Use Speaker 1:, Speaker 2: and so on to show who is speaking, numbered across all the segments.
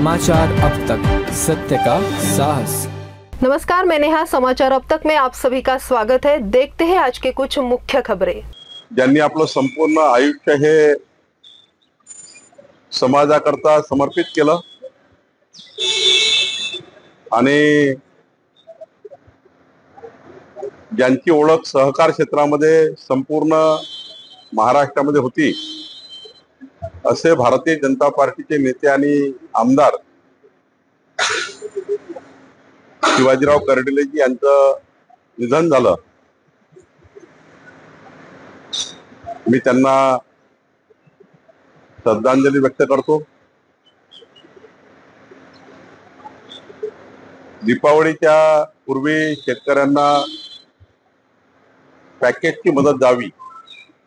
Speaker 1: समाचार अब तक, सत्य का साहस।
Speaker 2: नमस्कार, मैं नेहा। समाचार अब तक में आप सभी का स्वागत है। देखते हैं आज के कुछ मुख्य खबरें।
Speaker 3: ज्यांनी आपलं संपूर्ण आयुष्य हे समाजाकरता समर्पित केलं आणि ज्यांची ओळख सहकार क्षेत्रामध्ये संपूर्ण महाराष्ट्रामध्ये होती, असे भारतीय जनता पार्टीचे नेते आणि आमदार शिवाजीराव कर्डिलेजी यांचं निधन झालं। मी त्यांना श्रद्धांजली व्यक्त करतो। दीपावलीच्या पूर्वी शेतकऱ्यांना पॅकेजची मदत द्यावी,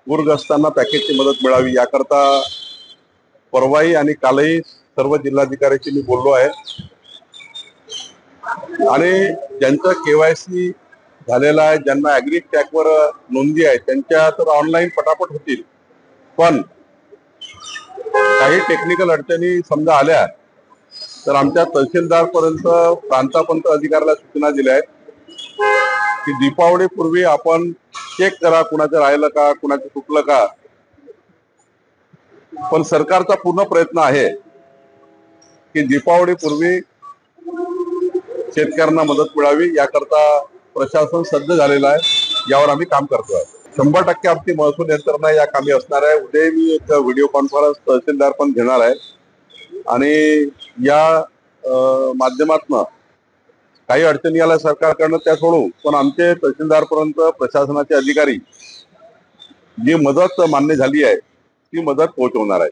Speaker 3: पूरग्रस्तांना पॅकेजची मदत मिळावी याकरता परवाही आणि कालही सर्व जिल्हाधिकाऱ्यांशी मी बोललो आहे आणि ज्यांचं केवायसी झालेला आहे, ज्यांना ॲग्री टॅगवर नोंदी आहे, त्यांच्या तर ऑनलाईन पटापट होतील। पण काही टेक्निकल अडचणी समजा आल्या तर आमच्या तहसीलदार पर्यंत प्रांतापर्यंत अधिकाऱ्याला सूचना दिल्या आहेत की दीपावली पूर्वी आपण चेक करा कुणाचं राहिलं का, कुणाचं चुकलं का। पण सरकारचा पूर्ण प्रयत्न आहे की दीपावली पूर्वी शेतकऱ्यांना मदत मिळावी याकरता प्रशासन सज्ज झालेलं आहे। यावर आम्ही काम करतोय। 100% आमची महसूल यंत्रणा या कामी असणार आहे। उद्या मी एक व्हिडिओ कॉन्फरन्स तहसीलदार पण घेणार आहे आणि या माध्यमातून काही अडचणी आल्या सरकारकडनं त्या सोडू, पण आमचे तहसीलदार पर्यंत प्रशासनाचे अधिकारी जी मदत मान्य झाली आहे ती मदत पोहोचवणार आहे।